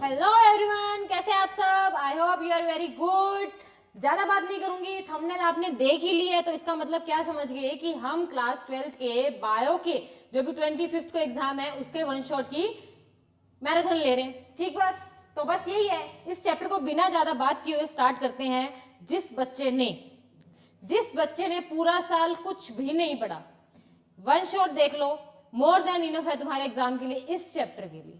Hello everyone, कैसे आप सब? I hope you are very good. ज्यादा बात नहीं करूंगी, थंबनेल आपने देख ही ली है तो इसका मतलब क्या समझ गए कि हम क्लास 12th के बायो के जो भी 25th को एग्जाम है उसके वन शॉट की मैराथन ले रहे हैं। ठीक बात, तो बस यही है। इस चैप्टर को बिना ज्यादा बात किए हुए स्टार्ट करते हैं। जिस बच्चे ने पूरा साल कुछ भी नहीं पढ़ा, वन शॉट देख लो, मोर देन इनफ है तुम्हारे एग्जाम के लिए। इस चैप्टर के लिए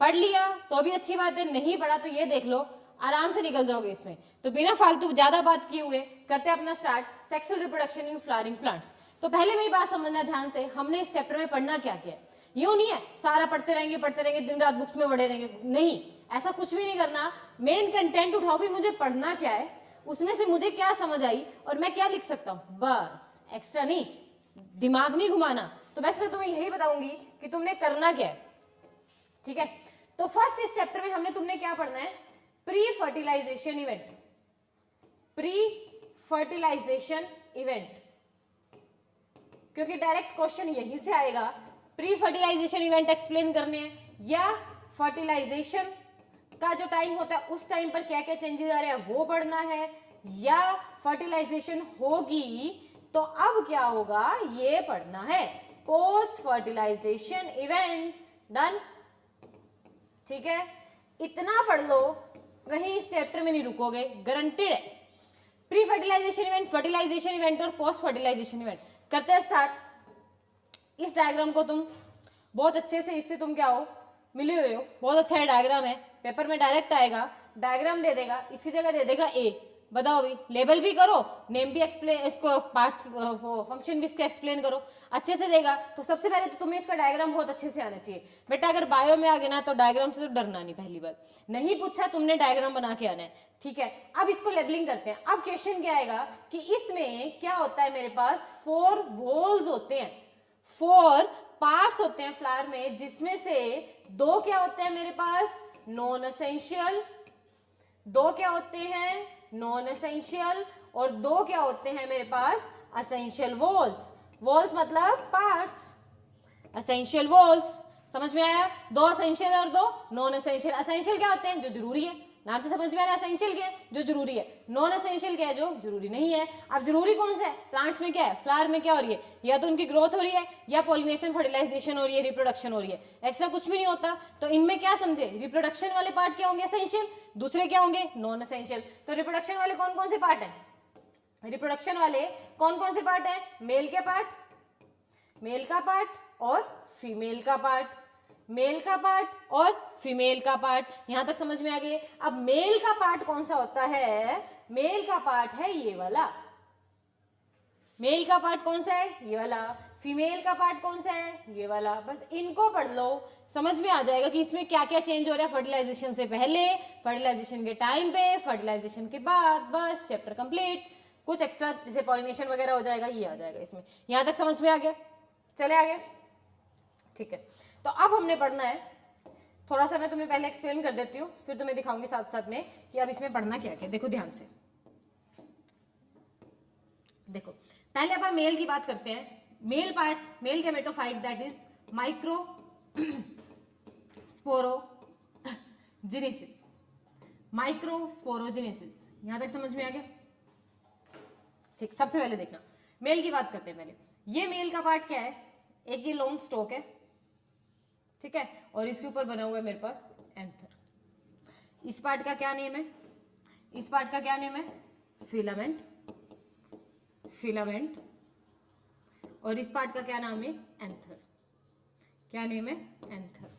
पढ़ लिया तो भी अच्छी बात है, नहीं पढ़ा तो ये देख लो, आराम से निकल जाओगे इसमें। तो बिना फालतू ज्यादा बात किए हुए करते हैं अपना start, sexual reproduction in flowering plants. तो पहले मेरी बात समझना ध्यान से, हमने इस चैप्टर में पढ़ना क्या क्या है। यूं नहीं है सारा पढ़ते रहेंगे दिन रात बुक्स में पढ़े रहेंगे, नहीं, ऐसा कुछ भी नहीं करना। मेन कंटेंट उठाओ भी, मुझे पढ़ना क्या है, उसमें से मुझे क्या समझ आई और मैं क्या लिख सकता हूं, बस। एक्स्ट्रा नहीं, दिमाग नहीं घुमाना। तो बस मैं तुम्हें यही बताऊंगी कि तुमने करना क्या है। ठीक है, तो फर्स्ट इस चैप्टर में हमने तुमने क्या पढ़ना है, pre fertilization event. Pre fertilization event, क्योंकि डायरेक्ट क्वेश्चन यहीं से आएगा। प्री फर्टिलाइजेशन इवेंट एक्सप्लेन करने हैं, या फर्टिलाइजेशन का जो टाइम होता है उस टाइम पर क्या क्या चेंजेस आ रहे हैं वो पढ़ना है, या फर्टिलाइजेशन होगी तो अब क्या होगा ये पढ़ना है। Post fertilization events, done. ठीक है, इतना पढ़ लो, कहीं इस चैप्टर में नहीं रुकोगे, गारंटेड है। Pre fertilization event, fertilization event और पोस्ट फर्टिलाइजेशन इवेंट करते हैं स्टार्ट। इस डायग्राम को तुम बहुत अच्छे से, इससे तुम क्या हो, मिले हुए हो, बहुत अच्छा है डायग्राम है, पेपर में डायरेक्ट आएगा, डायग्राम दे देगा, इसकी जगह दे देगा ए। बताओ भी, लेबल भी करो, नेम भी एक्सप्लेन, इसको पार्ट्स फंक्शन भी इसका एक्सप्लेन करो, अच्छे से देगा। तो सबसे पहले तो तुम्हें इसका डायग्राम बहुत अच्छे से आना चाहिए बेटा। अगर बायो में आ गया ना तो डायग्राम से तो डरना नहीं, पहली बार नहीं पूछा तुमने, डायग्राम बना के आना है। ठीक है, अब इसको लेबलिंग करते हैं। अब क्वेश्चन क्या आएगा कि इसमें क्या होता है, मेरे पास 4 वॉल्स होते हैं, 4 पार्ट्स होते हैं फ्लावर में, जिसमें से 2 क्या होते हैं मेरे पास, नॉन एसेंशियल, 2 क्या होते हैं नॉन एसेंशियल, और 2 क्या होते हैं मेरे पास असेंशियल वॉल्स। वॉल्स मतलब पार्ट्स, असेंशियल वॉल्स। समझ में आया? 2 असेंशियल और 2 नॉन एसेंशियल। असेंशियल क्या होते हैं, जो जरूरी है, नाम से समझ में आ रहा है। असेंशियल क्या है, जो जरूरी है। नॉन एसेंशियल क्या है, जो जरूरी नहीं है। अब जरूरी कौन सा है, प्लांट्स में क्या है, फ्लावर में क्या हो रही है, या तो उनकी ग्रोथ हो रही है, या पॉलिनेशन फर्टिलाइजेशन हो रही है, रिप्रोडक्शन हो रही है, एक्स्ट्रा कुछ भी नहीं होता। तो इनमें क्या समझे, रिप्रोडक्शन वाले पार्ट क्या होंगे, एसेंशियल, दूसरे क्या होंगे, नॉन एसेंशियल। तो रिप्रोडक्शन वाले कौन कौन से पार्ट है, रिप्रोडक्शन वाले कौन कौन से पार्ट है, मेल के पार्ट, मेल का पार्ट और फीमेल का पार्ट, मेल का पार्ट और फीमेल का पार्ट। यहां तक समझ में आ गई? अब मेल का पार्ट कौन सा होता है, मेल का पार्ट है ये वाला, मेल का पार्ट कौन सा है, ये वाला। फीमेल का पार्ट कौन सा है, ये वाला। बस इनको पढ़ लो, समझ में आ जाएगा कि इसमें क्या क्या चेंज हो रहा है, फर्टिलाइजेशन से पहले, फर्टिलाइजेशन के टाइम पे, फर्टिलाइजेशन के बाद। बस चैप्टर कंप्लीट। कुछ एक्स्ट्रा जैसे पॉलिनेशन वगैरह हो जाएगा, ये आ जाएगा इसमें। यहां तक समझ में आ गया? चले आगे। ठीक है, तो अब हमने पढ़ना है, थोड़ा सा मैं तुम्हें पहले एक्सप्लेन कर देती हूँ, फिर तुम्हें दिखाऊंगी साथ साथ में कि अब इसमें पढ़ना क्या क्या। देखो ध्यान से, देखो पहले अपन मेल की बात करते हैं। Male part, mail gametophyte, that is micro sporogenesis, micro sporogenesis. यहां तक समझ में आ गया? ठीक, सबसे पहले देखना, मेल की बात करते हैं पहले। ये मेल का पार्ट क्या है, एक ये लॉन्ग स्टॉक है, ठीक है, और इसके ऊपर बना हुआ है मेरे पास एंथर। इस पार्ट का क्या नेम है, इस पार्ट का क्या नेम है, फिलामेंट, फिलामेंट। और इस पार्ट का क्या नाम है, एंथर। क्या नेम है, एंथर।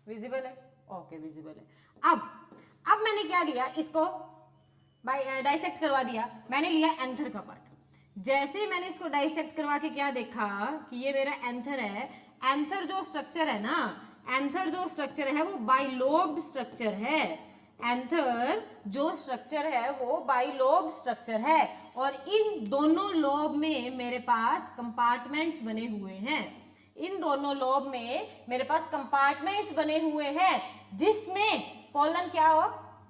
विजिबल है? ओके, विजिबल है। अब मैंने क्या लिया, इसको डाइसेक्ट करवा दिया, मैंने लिया एंथर का पार्ट। जैसे मैंने इसको डाइसेक्ट करवा के क्या देखा कि ये मेरा एंथर है। एंथर जो स्ट्रक्चर है ना, एंथर जो स्ट्रक्चर है वो बाइलोब्ड स्ट्रक्चर है। एंथर जो स्ट्रक्चर है वो बाइलोब्ड स्ट्रक्चर है, और इन दोनों लोब में मेरे पास कंपार्टमेंट्स बने हुए हैं। इन दोनों लोब में मेरे पास कंपार्टमेंट्स बने हुए हैं, जिसमें पोलन क्या हो,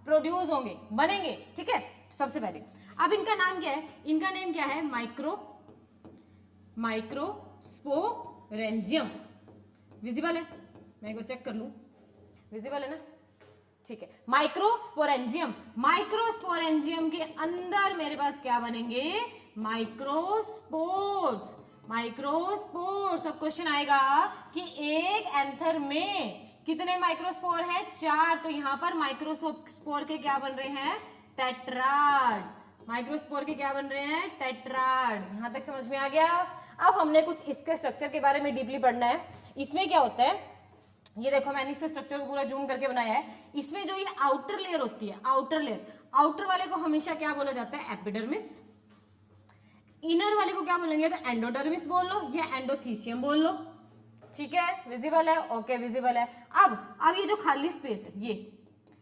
प्रोड्यूस होंगे, बनेंगे। ठीक है, सबसे पहले अब इनका नाम क्या है, इनका नेम क्या है, माइक्रोस्पोरेंजियम। विजिबल है? मैं एक बार चेक कर लूं, विजिबल है ना? ठीक है, माइक्रोस्पोरेंजियम, माइक्रोस्पोरेंजियम के अंदर मेरे पास क्या बनेंगे, माइक्रोस्पोर्स, माइक्रोस्पोर्स। अब क्वेश्चन आएगा कि एक एंथर में कितने माइक्रोस्पोर है, 4, तो यहां पर माइक्रोस्पोर के क्या बन रहे हैं, टेट्राड, माइक्रोस्पोर के क्या बन रहे हैं, टेट्राड। यहां तक समझ में आ गया। अब हमने कुछ इसके स्ट्रक्चर के बारे में डीपली पढ़ना है। इसमें क्या होता है, ये देखो मैंने इसके स्ट्रक्चर को पूरा जूम करके बनाया है। इसमें जो ये आउटर लेयर होती है, आउटर लेयर, आउटर वाले को हमेशा क्या बोला जाता है, एपिडर्मिस। इनर वाले को क्या बोलेंगे, तो एंडोडर्मिस बोल लो या एंडोथीशियम बोल लो। ठीक है, विजिबल है, ओके विजिबल है। अब ये जो खाली स्पेस है, ये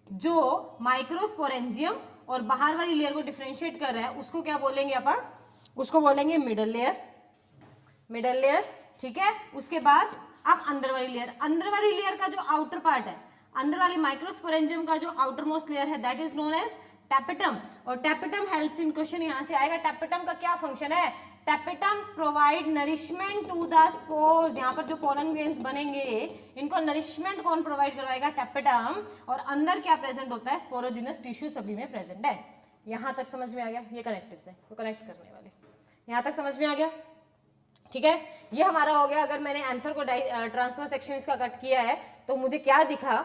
जो माइक्रोस्पोरेंजियम और बाहर वाली लेयर को डिफरेंशिएट कर रहा है, उसको क्या बोलेंगे अपन, उसको बोलेंगे मिडल लेयर, मिडल लेयर। ठीक है, उसके बाद अब अंदर वाली लेयर, अंदर वाली लेयर का जो आउटर पार्ट है, अंदर वाली माइक्रोस्पोरेंजियम का जो आउटर मोस्ट लेयर है, that is known as tapetum. और टैपेटम हेल्प्स इन, क्वेश्चन यहां से आएगा, टैपेटम का क्या फंक्शन है, tapetum provide nourishment to the spores. यहाँ पर जो पोलन ग्रेन्स बनेंगे, इनको नरिशमेंट कौन प्रोवाइड करवाएगा, टैपेटम। और अंदर क्या प्रेजेंट होता है, स्पोरोजिनस टिश्यू सभी में प्रेजेंट है। यहां तक समझ में आ गया, ये कनेक्टिव से तो कनेक्ट करने वाले, यहां तक समझ में आ गया। ठीक है, ये हमारा हो गया। अगर मैंने एंथर को ट्रांसफर सेक्शन इसका कट किया है तो मुझे क्या दिखा,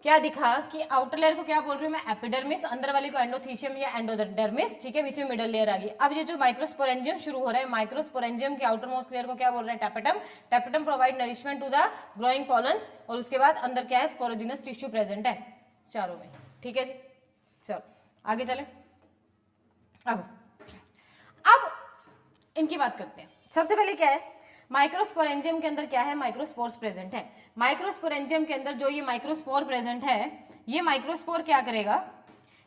क्या दिखा कि आउटर लेयर को क्या बोल रही हूँ मैं, एपिडर्मिस, अंदर वाले को एंडोथीशियम या एंडोडर्मिस। ठीक है, बीच में मिडल लेयर आ गई। अब ये जो माइक्रोस्पोरेंजियम शुरू हो रहा है, माइक्रोस्पोरेंजियम के आउटर मोस्ट लेयर को क्या बोल रहे हैं, tapetum. Tapetum provide nourishment to the growing pollens, और उसके बाद अंदर क्या है, स्पोरोजिनस टिश्यू प्रेजेंट है चारों में। ठीक है जी, चलो आगे चले। अब इनकी बात करते हैं। सबसे पहले क्या है, माइक्रोस्पोरेंजियम के अंदर क्या है, माइक्रोस्पोर्स प्रेजेंट है। माइक्रोस्पोरेंजियम के अंदर जो ये माइक्रोस्पोर प्रेजेंट है, ये माइक्रोस्पोर क्या करेगा,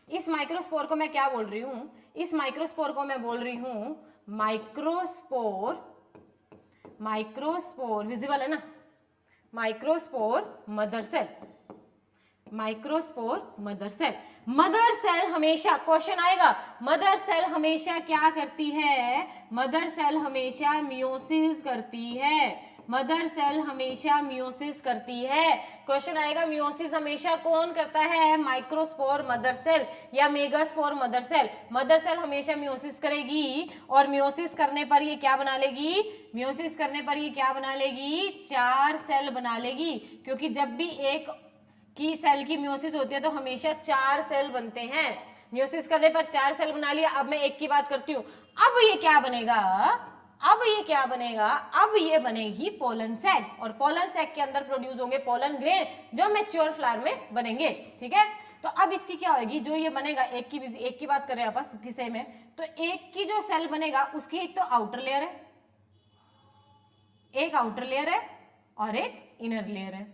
इस माइक्रोस्पोर को मैं क्या बोल रही हूं, इस माइक्रोस्पोर को मैं बोल रही हूं माइक्रोस्पोर, माइक्रोस्पोर विजिबल है ना, microspore mother cell, microspore mother cell. Mother cell हमेशा, क्वेश्चन आएगा, मदर सेल हमेशा क्या करती है, मदर सेल हमेशा मियोसिस करती है, मदर सेल हमेशा मियोसिस करती है। क्वेश्चन आएगा, मियोसिस हमेशा कौन करता है, माइक्रोस्पोर मदर सेल या megaspore mother cell. Mother cell हमेशा मियोसिस करेगी, और मियोसिस करने पर ये क्या बना लेगी, मियोसिस करने पर ये क्या बना लेगी, 4 सेल बना लेगी। क्योंकि जब भी एक की सेल की मियोसिस होती है तो हमेशा 4 सेल बनते हैं। मियोसिस करने पर 4 सेल बना लिया। अब मैं एक की बात करती हूँ, अब ये क्या बनेगा, अब ये क्या बनेगा, अब ये बनेगी पोलन सैक, और पोलन सैक के अंदर प्रोड्यूस होंगे पोलन ग्रेन जो मैच्योर फ्लावर में बनेंगे। ठीक है, तो अब इसकी क्या होगी, जो ये बनेगा, एक की बात कर रहे हैं आप सबकी सेम है, तो एक की जो सेल बनेगा उसकी एक तो आउटर लेयर है, एक आउटर लेयर है और एक इनर लेयर है,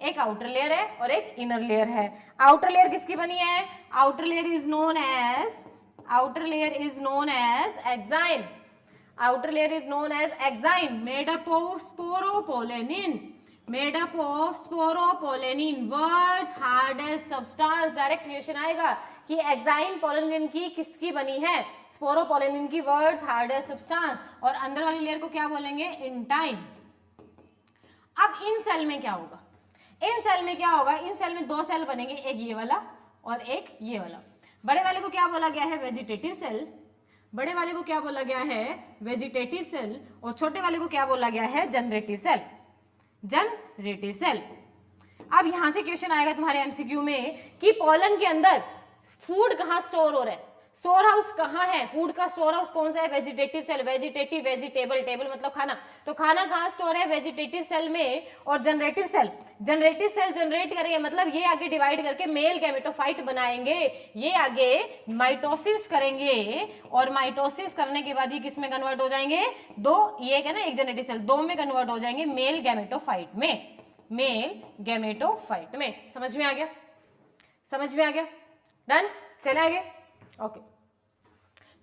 एक आउटर लेयर है और एक इनर लेयर है। आउटर लेयर किसकी बनी है, outer layer is known as, outer layer is known as exine, outer layer is known as exine, made up of sporopollenin, made up of sporopollenin, world's hardest substance. Direct question आएगा कि exine pollen की किसकी बनी है, sporopollenin की, words hardest substance. और अंदर वाली लेयर को क्या बोलेंगे, इंटाइन। अब इन सेल में क्या होगा, इन सेल में क्या होगा, इन सेल में 2 सेल बनेंगे, एक ये वाला और एक ये वाला। बड़े वाले को क्या बोला गया है, वेजिटेटिव सेल, बड़े वाले को क्या बोला गया है, वेजिटेटिव सेल, और छोटे वाले को क्या बोला गया है, जनरेटिव सेल, जनरेटिव सेल। अब यहां से क्वेश्चन आएगा तुम्हारे एमसीक्यू में कि पोलन के अंदर फूड कहां स्टोर हो रहा है, स्टोर हाउस कहां है, फूड का स्टोर हाउस कौन सा है, vegetative cell, vegetative, vegetable, table मतलब खाना, तो खाना कहां स्टोर है, वेजिटेटिव सेल में। और generative cell, generative cell generate करेंगे, मतलब ये आगे डिवाइड करके मेल गैमेटोफाइट बनाएंगे, ये आगे माइटोसिस करेंगे, और माइटोसिस करने के बाद ये किस में कन्वर्ट हो जाएंगे, 2, ये है ना एक जनरेटिव सेल, 2 में कन्वर्ट हो जाएंगे, मेल गैमेटोफाइट में, मेल गैमेटोफाइट में। समझ में आ गया, समझ में आ गया, डन, चले आगे। ओके,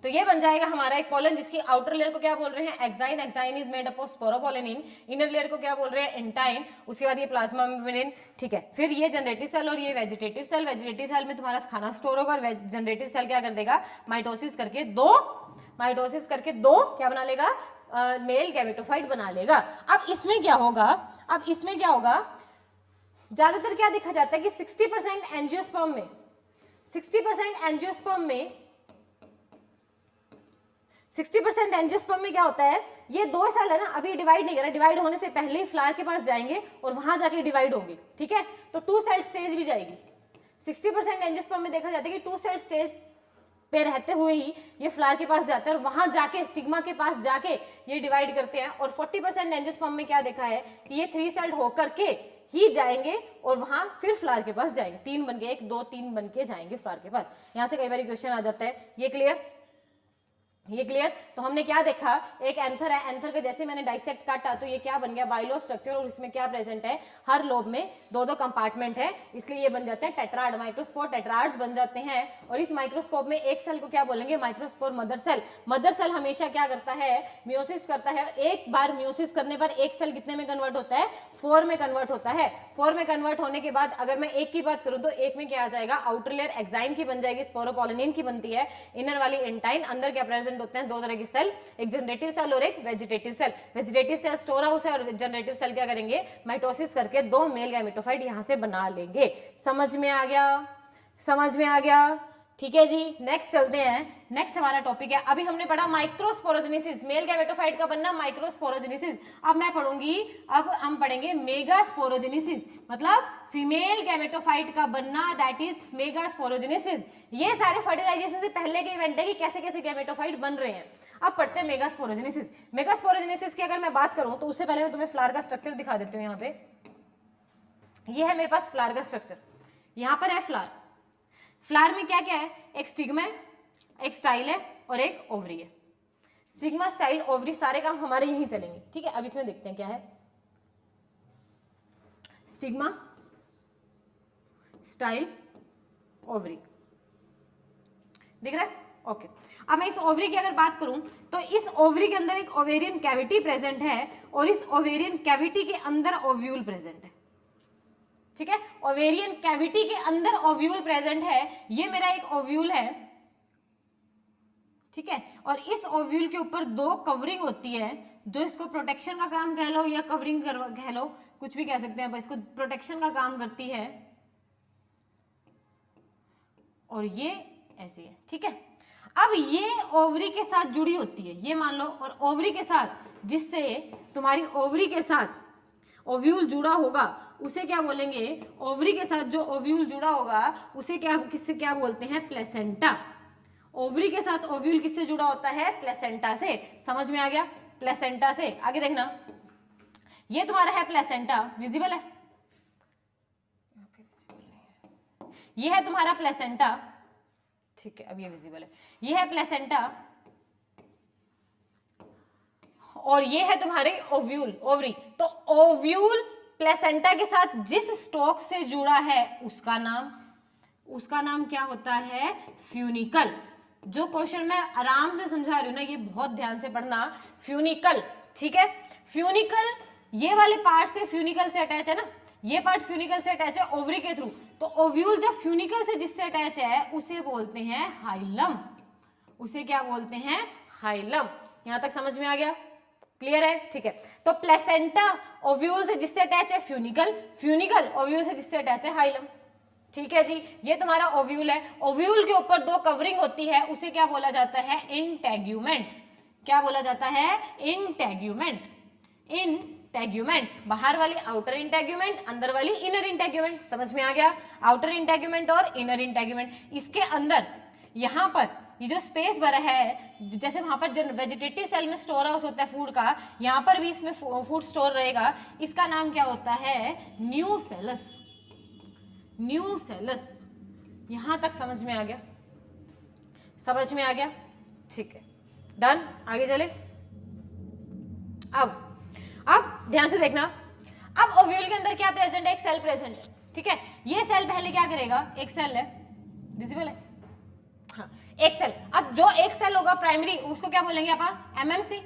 तो ये बन जाएगा हमारा एक पोलन, जिसकी आउटर लेयर को क्या बोल रहे हैं, exine, exine is made up of sporopollenin, inner layer को क्या बोल रहे हैं, इंटाइन, उसके बाद ये प्लाज्मा मेम्ब्रेन। ठीक है, फिर ये जनरेटिव सेल और ये वेजिटेटिव सेल, वेजिटेटिव सेल में तुम्हारा खाना स्टोर होगा, और जनरेटिव सेल क्या कर देगा, माइटोसिस करके 2, माइटोसिस करके 2 क्या बना लेगा, मेल गैमेटोफाइट बना लेगा। अब इसमें क्या होगा, अब इसमें क्या होगा, ज्यादातर क्या देखा जाता है कि 60% एंजियोस्पर्म में 60% एंजियोस्पर्म में क्या होता है, ये 2 सेल है ना, अभी डिवाइड नहीं करा, डिवाइड होने से पहले ही फ्लावर के पास जाएंगे और वहां जाके डिवाइड होंगे, ठीक है, तो 2 सेल स्टेज भी जाएगी। 60% एंजियोस्पर्म में देखा जाता है कि 2 सेल स्टेज पे रहते हुए ही ये फ्लावर के पास जाते हैं और वहां जाके स्टिग्मा के पास जाके ये डिवाइड करते हैं। और 40% एंजियोस्पर्म में क्या देखा है कि ये 3 सेल्ड होकर के ही जाएंगे और वहां फिर फ्लावर के पास जाएंगे, 3 बन के 1 2 3 बन के जाएंगे फ्लावर के पास। यहां से कई बार क्वेश्चन आ जाता है, ये क्लियर, ये क्लियर। तो हमने क्या देखा, एक एंथर है, एंथर का जैसे मैंने डाइसेक्ट काटा तो ये क्या बन गया, बाइलोब स्ट्रक्चर, और इसमें क्या प्रेजेंट है, हर लोब में 2-2 कंपार्टमेंट है, इसलिए ये बन जाते हैं टेट्राड, माइक्रोस्पोर टेट्राड्स बन जाते हैं। और इस माइक्रोस्कोप में एक सेल को क्या बोलेंगे, microspore mother cell. Mother cell हमेशा क्या करता है, मियोसिस करता है। एक बार मियोसिस करने पर एक सेल कितने में कन्वर्ट होता है, 4 में कन्वर्ट होता है। 4 में कन्वर्ट होने के बाद अगर मैं एक की बात करूं तो एक में क्या आ जाएगा, आउटर लेयर एक्साइन की बन जाएगी, स्पोरोपोलिनिन की बनती है, इनर वाली एंटाइन। अंदर क्या प्रेजेंट होते हैं, 2 तरह की सेल, एक जनरेटिव सेल और एक vegetative cell. Vegetative cell store house है और जनरेटिव सेल क्या करेंगे, माइटोसिस करके 2 मेल गैमेटोफाइट यहां से बना लेंगे। समझ में आ गया, समझ में आ गया, ठीक है जी। नेक्स्ट चलते हैं, नेक्स्ट हमारा टॉपिक है, अभी हमने पढ़ा माइक्रोस्पोरोजेनेसिस, मेल गैमेटोफाइट का बनना माइक्रोस्पोरोजेनेसिस। अब मैं पढ़ूंगी, अब हम पढ़ेंगे मेगास्पोरोजेनेसिस, मतलब फीमेल गैमेटोफाइट का बनना, दैट इज मेगास्पोरोजेनेसिस। ये सारे फर्टिलाइजेशन से पहले के इवेंट है कि कैसे कैसे गैमेटोफाइट बन रहे हैं। अब पढ़ते हैं मेगास्पोरोजेनेसिस। मेगास्पोरोजेनेसिस की अगर मैं बात करूं तो उससे पहले मैं तुम्हें फ्लावर का स्ट्रक्चर दिखा देती हूं। यहाँ पे ये है मेरे पास फ्लावर का स्ट्रक्चर, यहाँ पर है फ्लावर। फ्लावर में क्या क्या है, एक स्टिग्मा है, एक स्टाइल है और एक ओवरी है। स्टिग्मा, स्टाइल, ओवरी सारे काम हमारे यहीं चलेंगे, ठीक है। अब इसमें देखते हैं क्या है, स्टिग्मा, स्टाइल, ओवरी, दिख रहा है, ओके। अब मैं इस ओवरी की अगर बात करूं तो इस ओवरी के अंदर एक ओवेरियन कैविटी प्रेजेंट है और इस ओवेरियन कैविटी के अंदर ओव्यूल प्रेजेंट है, ठीक है। ओवेरियन कैविटी के अंदर ओव्यूल प्रेजेंट है, ये मेरा एक ओव्यूल है, ठीक है। और इस ओव्यूल के ऊपर 2 कवरिंग होती है, जो इसको प्रोटेक्शन का काम कह लो या कवरिंग कह लो, कुछ भी कह सकते हैं, इसको प्रोटेक्शन का काम करती है। और ये ऐसी है, ठीक है। अब ये ओवरी के साथ जुड़ी होती है, ये मान लो, और ओवरी के साथ, जिससे तुम्हारी ओवरी के साथ ओव्यूल जुड़ा होगा उसे क्या बोलेंगे, ओवरी के साथ जो ओव्यूल जुड़ा होगा उसे क्या, किससे क्या बोलते हैं, प्लेसेंटा। ओवरी के साथ ओव्यूल किससे जुड़ा होता है, प्लेसेंटा से। समझ में आ गया, प्लेसेंटा से। आगे देखना, ये तुम्हारा है प्लेसेंटा, विजिबल है, ये है तुम्हारा प्लेसेंटा, ठीक है। अब ये विजिबल है, ये है प्लेसेंटा और ये है तुम्हारे ओव्यूल, ओवरी। तो ओव्यूल प्लेसेंटा के साथ जिस स्टॉक से जुड़ा है उसका नाम क्या होता है, फ्यूनिकल। जो क्वेश्चन मैं आराम से समझा रही हूं ना, ये बहुत ध्यान से पढ़ना, फ्यूनिकल, ठीक है। फ्यूनिकल, ये वाले पार्ट से फ्यूनिकल से अटैच है ना, ये पार्ट फ्यूनिकल से अटैच है ओवरी के थ्रू। तो ओव्यूल जब फ्यूनिकल से जिससे अटैच है उसे बोलते हैं हाइलम, उसे क्या बोलते हैं, हाइलम। यहां तक समझ में आ गया, क्लियर है, ठीक है। तो प्लेसेंटा ओव्यूल से जिससे अटैच है फ्यूनिकल, फ्यूनिकल ओव्यूल से जिससे अटैच है हाइलम, ठीक है जी। ये तुम्हारा ओव्यूल है, ओव्यूल के ऊपर 2 कवरिंग होती है, उसे क्या बोला जाता है, इंटेग्यूमेंट। क्या बोला जाता है, इंटेग्यूमेंट। इंटेग्यूमेंट, बाहर वाली आउटर इंटेग्यूमेंट, अंदर वाली इनर इंटेग्यूमेंट। समझ में आ गया, आउटर इंटेग्यूमेंट और इनर इंटेग्यूमेंट। इसके अंदर यहां पर ये जो स्पेस भरा है, जैसे वहां पर वेजिटेटिव सेल में स्टोर हाउस होता है फूड का, यहां पर भी इसमें फूड स्टोर रहेगा, इसका नाम क्या होता है, न्यूसेलस। न्यूसेलस। यहां तक समझ में आ गया, समझ में आ गया, ठीक है, डन। आगे चले, अब ध्यान से देखना, अब ओव्यूल के अंदर क्या प्रेजेंट है, एक सेल प्रेजेंट है, ठीक है। ये सेल पहले क्या करेगा, एक सेल है, विजिबल है, हाँ, एक सेल। अब जो एक सेल होगा प्राइमरी, उसको क्या बोलेंगे आप, एमएमसी।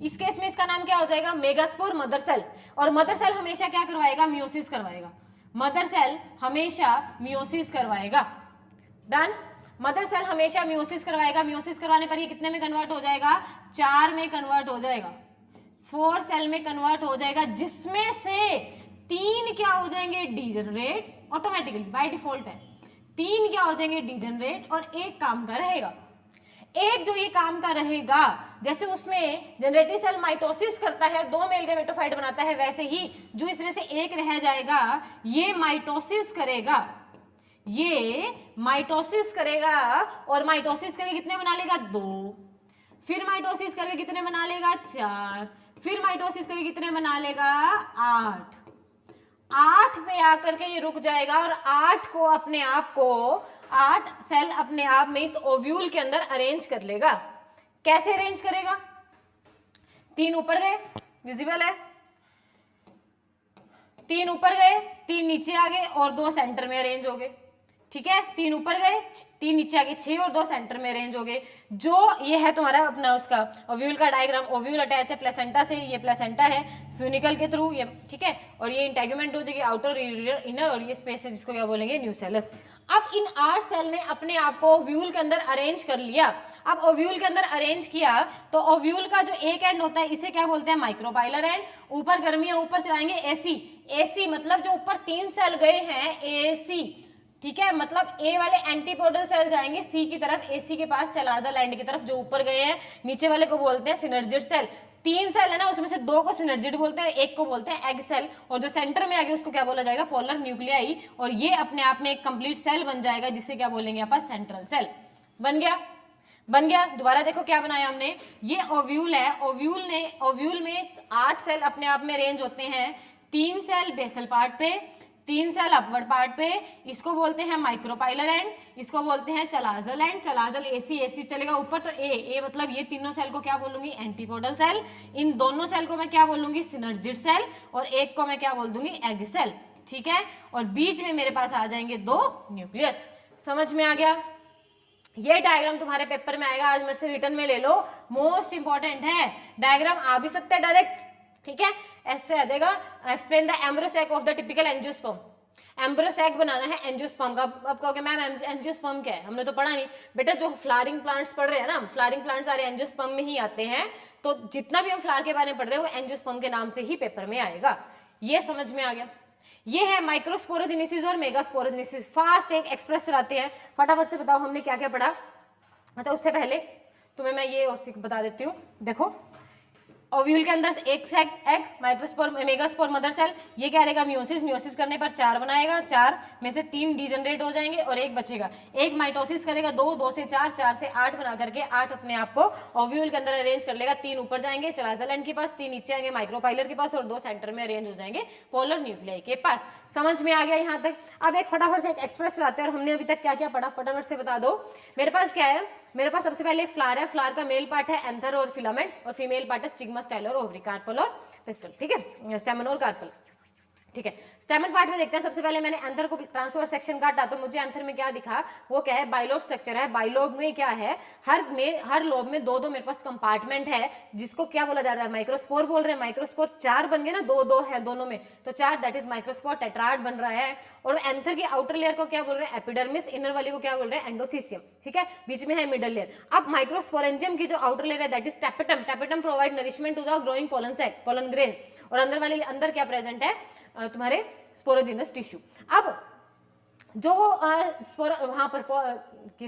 इस केस में इसका नाम क्या हो जाएगा, मेगास्पोर मदर सेल। और मदर सेल हमेशा क्या करवाएगा, मियोसिस करवाएगा। मदर सेल हमेशा मियोसिस करवाएगा, डन। मदर सेल हमेशा मियोसिस करवाएगा, मियोसिस करवाने पर ये कितने में कन्वर्ट हो जाएगा, 4 में कन्वर्ट हो जाएगा, 4 सेल में कन्वर्ट हो जाएगा, जिसमें से तीन क्या हो जाएंगे डीजनरेट, ऑटोमेटिकली बाय डिफॉल्ट है, तीन क्या हो जाएंगे डीजनरेट और एक काम का रहेगा। एक जो ये काम का रहेगा, जैसे उसमें जनरेटिव सेल माइटोसिस करता है, दो मेल गैमेटोफाइट बनाता है, वैसे ही जो इसमें से एक रह जाएगा ये माइटोसिस करेगा, ये माइटोसिस करेगा और माइटोसिस करके कितने बना लेगा? दो, फिर माइटोसिस करके कितने बना लेगा? चार, फिर माइटोसिस करके कितने बना लेगा? आठ। आठ पे आकर के ये रुक जाएगा और आठ को अपने आप को, आठ सेल अपने आप में इस ओव्यूल के अंदर अरेंज कर लेगा। कैसे अरेंज करेगा? तीन ऊपर गए, विजिबल है, तीन ऊपर गए, तीन नीचे आ गए और दो सेंटर में अरेंज हो गए। ठीक है, तीन ऊपर गए, तीन नीचे आ गए, 6 और दो सेंटर में अरेंज हो गए। जो ये है तुम्हारा अपना उसका ओव्यूल का डायग्राम, ओव्यूल अटैच है प्लेसेंटा से, ये प्लेसेंटा है फ्यूनिकल के थ्रू ये, ठीक है, और ये इंटेगुमेंट हो जाएगी आउटर इनर, और ये स्पेस है जिसको क्या बोलेंगे? न्यूसेलस। अब इन 8 सेल ने अपने आप को ओव्यूल के अंदर अरेंज कर लिया। अब ओव्यूल के अंदर अरेंज किया तो ओव्यूल का जो एक एंड होता है इसे क्या बोलते हैं? Micropylar and. ऊपर गर्मी है, ऊपर चलाएंगे एसी, एसी मतलब जो ऊपर 3 सेल गए हैं एसी, ठीक है, मतलब ए वाले एंटीपोडल सेल जाएंगे सी की तरफ, एसी के पास चलाजल एंड की तरफ, जो ऊपर गए हैं नीचे वाले को बोलते हैं सिनर्जिड सेल। 3 सेल है ना, उसमें से 2 को सिनर्जिड बोलते हैं, एक को बोलते हैं एग सेल, और जो सेंटर में आ गया उसको क्या बोला जाएगा? पोलर न्यूक्लियाई, और ये अपने आप में एक कंप्लीट सेल बन जाएगा जिसे क्या बोलेंगे अपन? Central cell. बन गया, बन गया। दोबारा देखो क्या बनाया हमने, ये ओव्यूल है, ओव्यूल में 8 सेल अपने आप में अरेंज होते हैं, 3 सेल बेसल पार्ट पे, 3 सेल अपवर्ड पार्ट पे, इसको बोलते हैं माइक्रोपाइलर एंड, इसको बोलते हैं चलाजल एंड, चलाजल एसी, एसी चलेगा ऊपर तो ए मतलब ये तीनों सेल को क्या बोलूंगी? Antipodal cell. इन दोनों सेल को मैं क्या बोलूंगी? सिनर्जिड सेल, और एक को मैं क्या बोल दूंगी? Egg cell. ठीक है, और बीच में मेरे पास आ जाएंगे 2 न्यूक्लियस। समझ में आ गया? ये डायग्राम तुम्हारे पेपर में आएगा, आज मेरे से रिटर्न में ले लो, मोस्ट इंपॉर्टेंट है। डायग्राम आ भी सकता है डायरेक्ट, ठीक है, ऐसे आ जाएगा, explain the embryo sac of the typical angiosperm. Embryo sac बनाना है एंजियोस्पर्म का। अब कहोगे मैम एंजियोस्पर्म क्या है? हमने तो पढ़ा नहीं बेटा, जो फ्लावरिंग प्लांट्स पढ़ रहे हैं ना, फ्लावरिंग प्लांट्स सारे एंजियोस्पर्म में ही आते हैं, तो जितना भी हम फ्लावर के बारे में पढ़ रहे हैं वो एंजियोस्पर्म के नाम से ही पेपर में आएगा। ये समझ में आ गया? ये है माइक्रोस्पोरोजेनेसिस और मेगास्पोरोजेनेसिस। फास्ट एक एक्सप्रेस चलाते हैं, फटाफट से बताओ हमने क्या क्या पढ़ा। अच्छा, उससे पहले तुम्हें मैं ये बता देती हूँ, देखो ओव्यूल के अंदर एक sac egg, microspore megaspore mother cell, ये क्या रहेगा? मियोसिस, मियोसिस करने पर 4 बनाएगा, 4 में से 3 डीजनरेट हो जाएंगे और एक बचेगा, एक माइटोसिस करेगा, 2, 2 से 4, 4 से 8 बना करके 8 अपने आप को ओव्यूल के अंदर अरेंज कर लेगा। 3 ऊपर जाएंगे चलाजल एंड के पास, 3 नीचे आएंगे माइक्रोपाइलर के पास, और 2 सेंटर में अरेंज हो जाएंगे पोलर न्यूक्लियाई के पास। समझ में आ गया यहाँ तक? अब एक फटाफट से एक एक्सप्रेस चलाते हैं, और हमने अभी तक क्या क्या पढ़ा फटाफट से बता दो। मेरे पास क्या है? मेरे पास सबसे पहले एक फ्लावर है, फ्लावर का मेल पार्ट है एंथर और फिलामेंट, और फीमेल पार्ट है स्टिग्मा, स्टाइल और ओवरी, कार्पल और पिस्टल, ठीक है, स्टेमन और कार्पल, ठीक है। स्टेमन पार्ट में देखते हैं, सबसे पहले मैंने एंथर को ट्रांसफर सेक्शन काटा तो मुझे एंथर में क्या दिखा? वो क्या है? बाइलोब स्ट्रक्चर है। बाइलोब में क्या है? हर लोब में 2-2 मेरे पास कंपार्टमेंट है, जिसको क्या बोला जा रहा है? माइक्रोस्पोर बोल रहे हैं। माइक्रोस्पोर 4 बन गए ना, 2-2 है दोनों में, तो 4 दैट इज माइक्रोस्पोर टेट्राड बन रहा है। और एंथर की आउटर लेयर को क्या बोल रहे हैं? एपिडर्मिस, इनर वाली को क्या बोल रहे हैं? एंडोथीसियम, ठीक है, बीच में है मिडल लेयर। अब माइक्रोस्पोरेंजियम की जो आउटर लेयर है that is tapetum, tapetum provide nourishment to the growing pollen sac, pollen grain, और अंदर क्या प्रेजेंट है? तुम्हारे स्पोरोजिनस टिश्यू। अब जो वहां पर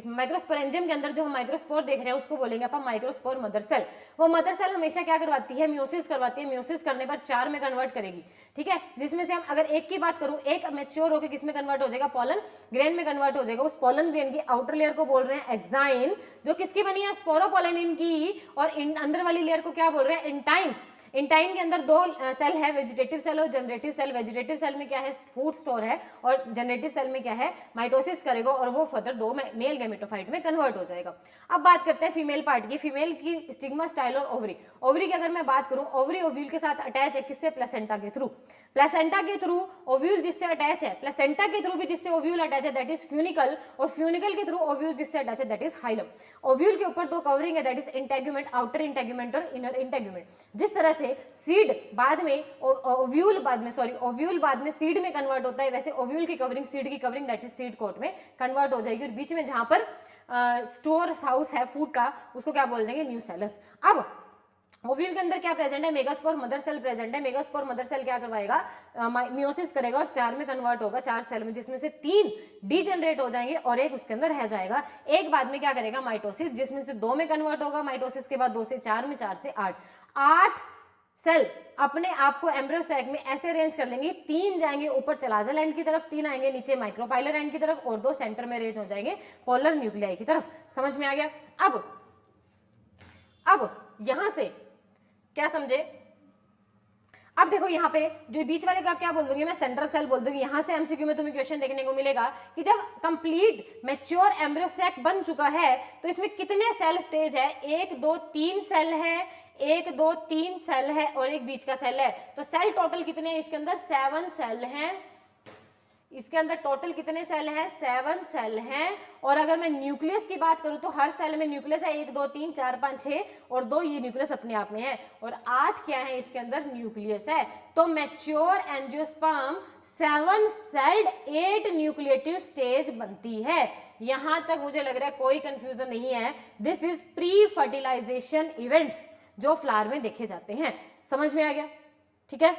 माइक्रोस्पोरेंजियम के अंदर जो हम माइक्रोस्पोर देख रहे हैं उसको बोलेंगे अपन माइक्रोस्पोर मदर सेल। वो मदर सेल हमेशा क्या करवाती है? मियोसिस करवाती है। मियोसिस करने पर 4 में कन्वर्ट करेगी, ठीक है, जिसमें से हम अगर एक की बात करूं, एक मैच्योर होकर किस में कन्वर्ट हो जाएगा? पोलन ग्रेन में कन्वर्ट हो जाएगा। उस पोलन ग्रेन की आउटर लेयर को बोल रहे हैं एक्साइन, जो किसकी बनी है? स्पोरोपोलेनिन की, और अंदर वाली लेयर को क्या बोल रहे हैं? इंटाइन। इंटाइन के अंदर 2 सेल है, वेजिटेटिव सेल और जनरेटिव सेल। वेजिटेटिव सेल में क्या है? फूड स्टोर है, और जनरेटिव सेल में क्या है? माइटोसिस करेगा और वो फर्दर 2 मेल गैमेटोफाइट में कन्वर्ट हो जाएगा। अब बात करते हैं फीमेल पार्ट की। फीमेल की स्टिग्मा, स्टाइल और ओवरी। ओवरी की अगर मैं बात करूं, ओवरी ओव्यूल के साथ अटैच है, किससे? प्लेसेंटा के थ्रू। प्लेसेंटा के थ्रू ओव्यूल जिससे अटैच है, प्लेसेंटा के थ्रू भी जिससे ओव्यूल अटैच है दैट इज फ्यूनिकल, और फ्यूनिकल के थ्रू ओव्यूल जिससे अटैच है दैट इज हाइलम। ओव्यूल के ऊपर 2 कवरिंग है that is integument, outer integument और इनर इंटेगुमेंट। जिस तरह से सीड बाद में ओव्यूल बाद में सीड में कन्वर्ट होता है, वैसे ओव्यूल की कवरिंग, सीड की covering that is seed coat में कन्वर्ट हो जाएगी, और बीच में जहां पर स्टोर हाउस है फूड का उसको क्या बोल देंगे? न्यूसेलस। अब ओव्यूल के अंदर क्या प्रेजेंट है, मेगास्पोर मदर सेल प्रेजेंट है। मेगास्पोर मदर सेल क्या करवाएगा, मियोसिस करेगा और 4 में कन्वर्ट होगा, 4 सेल में, जिसमें से 3 डीजेनरेट हो जाएंगे और एक उसके अंदर रह जाएगा। एक बाद में क्या करेगा, माइटोसिस, जिसमें से 2 में कन्वर्ट होगा, माइटोसिस के बाद 2 से 4 में, 4 से 8 सेल अपने आप को एम्ब्रियो सैक में ऐसे अरेंज कर लेंगे, 3 जाएंगे ऊपर चलाजल एंड की तरफ, 3 आएंगे नीचे माइक्रोपाइलर एंड की तरफ और 2 सेंटर में अरेंज हो जाएंगे पोलर न्यूक्लियाई की तरफ। समझ में आ गया। अब यहां से क्या समझे, अब देखो यहाँ पे जो बीच वाले का क्या बोल दूंगी मैं, सेंट्रल सेल बोल दूंगी। यहां से एमसीक्यू में तुम्हें क्वेश्चन देखने को मिलेगा कि जब कंप्लीट मैच्योर एम्ब्रियो सैक बन चुका है तो इसमें कितने सेल स्टेज है, 1 2 3 सेल है, 1 2 3 सेल है और एक बीच का सेल है। तो सेल टोटल कितने हैं इसके अंदर, 7 सेल हैं। इसके अंदर टोटल कितने सेल हैं, 7 सेल हैं। और अगर मैं न्यूक्लियस की बात करूं तो हर सेल में न्यूक्लियस है, 1 2 3 4 5 6 और 2 ये न्यूक्लियस अपने आप में है और 8 क्या है इसके अंदर न्यूक्लियस है। तो mature angiosperm 7 sailed 8 nucleated stage बनती है। यहां तक मुझे लग रहा है कोई कंफ्यूजन नहीं है। This is pre fertilization events जो फ्लावर में देखे जाते हैं। समझ में आ गया, ठीक है।